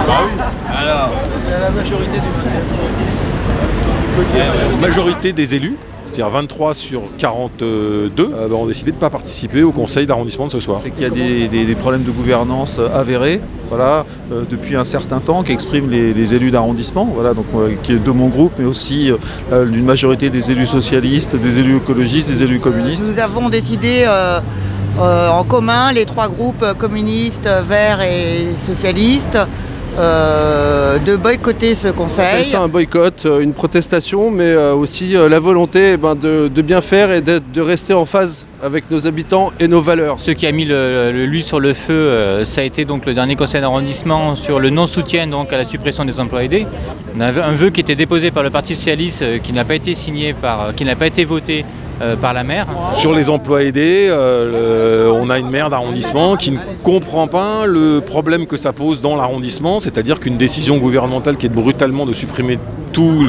Bah oui. Alors, la majorité du majorité des élus, c'est-à-dire 23 sur 42, ont décidé de ne pas participer au conseil d'arrondissement de ce soir. C'est qu'il y a des problèmes de gouvernance avérés, voilà, depuis un certain temps, qu'expriment les élus d'arrondissement, voilà, donc, qui est de mon groupe, mais aussi d'une majorité des élus socialistes, des élus écologistes, des élus communistes. Nous avons décidé en commun, les trois groupes communistes, verts et socialistes, de boycotter ce conseil. C'est un boycott, une protestation, mais aussi la volonté de bien faire et de rester en phase avec nos habitants et nos valeurs. Ce qui a mis l'huile sur le feu, ça a été donc le dernier conseil d'arrondissement sur le non-soutien donc à la suppression des emplois aidés. On avait un vœu qui était déposé par le Parti socialiste, qui n'a pas été signé qui n'a pas été voté par la maire. Sur les emplois aidés, on a une maire d'arrondissement qui ne comprend pas le problème que ça pose dans l'arrondissement, c'est-à-dire qu'une décision gouvernementale qui est brutalement de supprimer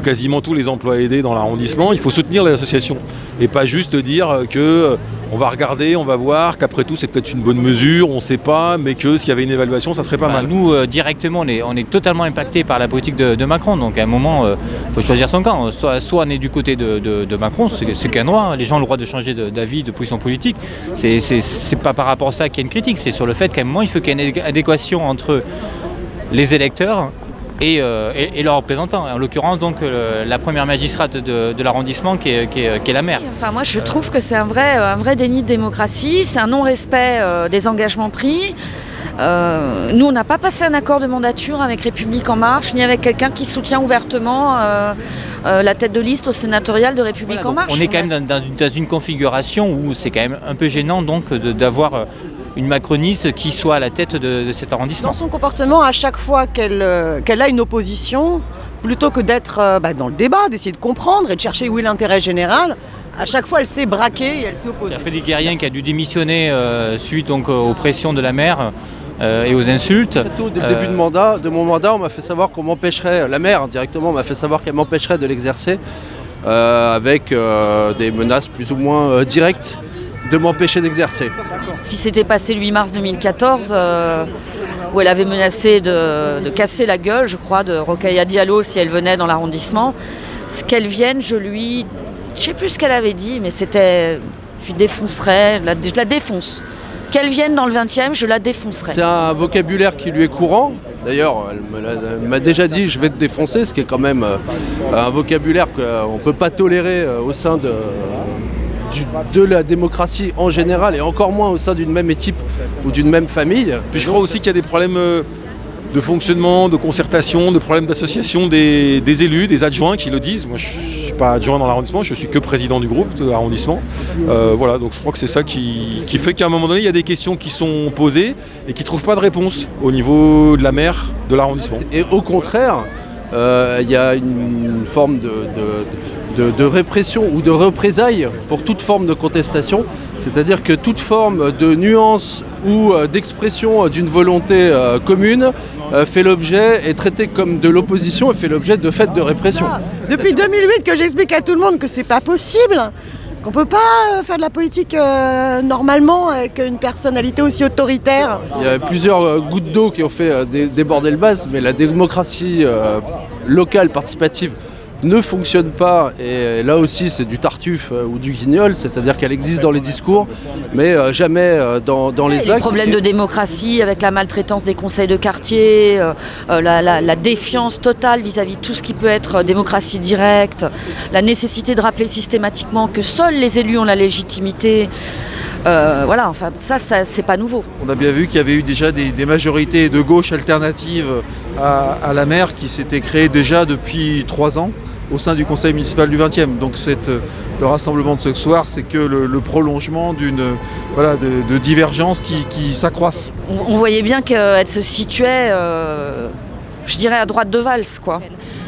quasiment tous les emplois aidés dans l'arrondissement, il faut soutenir les associations et pas juste dire que on va regarder, on va voir, qu'après tout c'est peut-être une bonne mesure, on ne sait pas, mais que s'il y avait une évaluation, ça serait pas mal. Nous, directement, on est totalement impacté par la politique de Macron, donc à un moment, il faut choisir son camp. Soit on est du côté de Macron, c'est qu'un droit, les gens ont le droit de changer d'avis, de position politique. C'est pas par rapport à ça qu'il y a une critique, c'est sur le fait qu'à un moment, il faut qu'il y ait une adéquation entre les électeurs et leurs représentants. En l'occurrence, donc, la première magistrate de l'arrondissement qui est la maire. Enfin, moi, je trouve que c'est un vrai déni de démocratie, c'est un non-respect des engagements pris. Nous, on n'a pas passé un accord de mandature avec République En Marche, ni avec quelqu'un qui soutient ouvertement la tête de liste au sénatorial de République En Marche. On est quand même dans une configuration où c'est quand même un peu gênant donc d'avoir une macroniste qui soit à la tête de cet arrondissement. Dans son comportement, à chaque fois qu'elle a une opposition, plutôt que d'être dans le débat, d'essayer de comprendre et de chercher où est l'intérêt général, à chaque fois elle s'est braquée et elle s'est opposée. Il y a Frédéric Guerrien qui a dû démissionner suite donc, aux pressions de la maire et aux insultes. Très tôt, dès le début de mon mandat, on m'a fait savoir qu'on m'empêcherait, la maire directement m'a fait savoir qu'elle m'empêcherait de l'exercer avec des menaces plus ou moins directes de m'empêcher d'exercer. Ce qui s'était passé le 8 mars 2014, où elle avait menacé de casser la gueule, je crois, de Rokhaya Diallo si elle venait dans l'arrondissement. Qu'elle vienne, je ne sais plus ce qu'elle avait dit, mais c'était, je la défonce. Qu'elle vienne dans le 20e, je la défoncerai. C'est un vocabulaire qui lui est courant. D'ailleurs, elle m'a déjà dit « je vais te défoncer », ce qui est quand même un vocabulaire qu'on ne peut pas tolérer au sein de la démocratie en général et encore moins au sein d'une même équipe ou d'une même famille. Puis je crois aussi qu'il y a des problèmes de fonctionnement, de concertation, de problèmes d'association des élus, des adjoints qui le disent. Moi je ne suis pas adjoint dans l'arrondissement, je suis que président du groupe de l'arrondissement. Voilà, donc je crois que c'est ça qui fait qu'à un moment donné il y a des questions qui sont posées et qui ne trouvent pas de réponse au niveau de la maire de l'arrondissement. Et au contraire, il y a une forme de répression ou de représailles pour toute forme de contestation, c'est-à-dire que toute forme de nuance ou d'expression d'une volonté commune fait l'objet, est traitée comme de l'opposition et fait l'objet de faits de répression. Depuis 2008 que j'explique à tout le monde que c'est pas possible, qu'on peut pas faire de la politique normalement avec une personnalité aussi autoritaire. Il y a plusieurs gouttes d'eau qui ont fait déborder le vase, mais la démocratie locale participative ne fonctionne pas, et là aussi c'est du tartuffe ou du guignol, c'est-à-dire qu'elle existe dans les discours, mais jamais dans les actes. Les problèmes de démocratie avec la maltraitance des conseils de quartier, la défiance totale vis-à-vis de tout ce qui peut être démocratie directe, la nécessité de rappeler systématiquement que seuls les élus ont la légitimité. Voilà, enfin ça c'est pas nouveau. On a bien vu qu'il y avait eu déjà des majorités de gauche alternatives à la maire qui s'étaient créées déjà depuis 3 ans au sein du conseil municipal du 20e. Donc le rassemblement de ce soir, c'est que le prolongement de divergences qui s'accroissent. On voyait bien qu'elle se situait, je dirais, à droite de valse, quoi.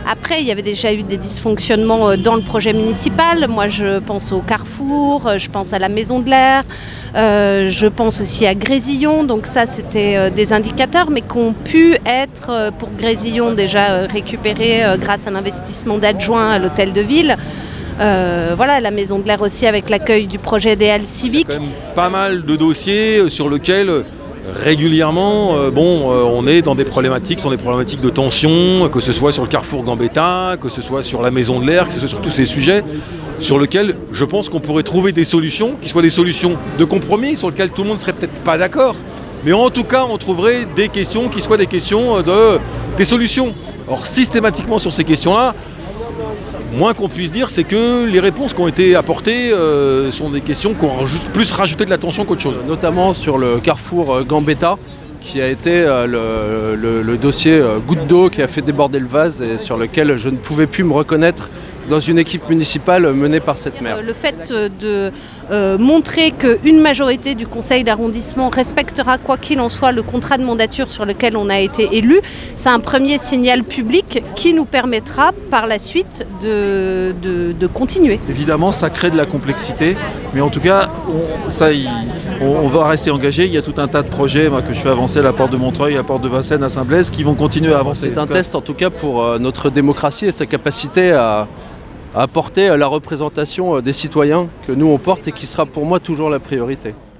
Après, il y avait déjà eu des dysfonctionnements dans le projet municipal. Moi, je pense au Carrefour, je pense à la Maison de l'Air, je pense aussi à Grésillon. Donc ça, c'était des indicateurs, mais qui ont pu être, pour Grésillon, déjà récupérés grâce à un investissement d'adjoints à l'hôtel de ville. Voilà, la Maison de l'Air aussi avec l'accueil du projet des halles civiques. Il y a quand même pas mal de dossiers sur lesquels régulièrement on est dans des problématiques, de tension, que ce soit sur le carrefour Gambetta, que ce soit sur la Maison de l'Air, que ce soit sur tous ces sujets sur lesquels je pense qu'on pourrait trouver des solutions, qui soient des solutions de compromis, sur lesquelles tout le monde ne serait peut-être pas d'accord. Mais en tout cas, on trouverait des questions qui soient des questions des solutions. Or, systématiquement sur ces questions-là, moins qu'on puisse dire, c'est que les réponses qui ont été apportées sont des questions qui ont plus rajouté de la tension qu'autre chose. Notamment sur le carrefour Gambetta, qui a été le dossier goutte d'eau qui a fait déborder le vase et sur lequel je ne pouvais plus me reconnaître dans une équipe municipale menée par cette maire. Le fait de montrer qu'une majorité du conseil d'arrondissement respectera quoi qu'il en soit le contrat de mandature sur lequel on a été élu, c'est un premier signal public qui nous permettra par la suite de continuer. Évidemment, ça crée de la complexité, mais en tout cas, on va rester engagé. Il y a tout un tas de projets que je fais avancer à la porte de Montreuil, à la porte de Vincennes, à Saint-Blaise, qui vont continuer à avancer. C'est un test en tout cas pour notre démocratie et sa capacité à apporter la représentation des citoyens que nous on porte et qui sera pour moi toujours la priorité.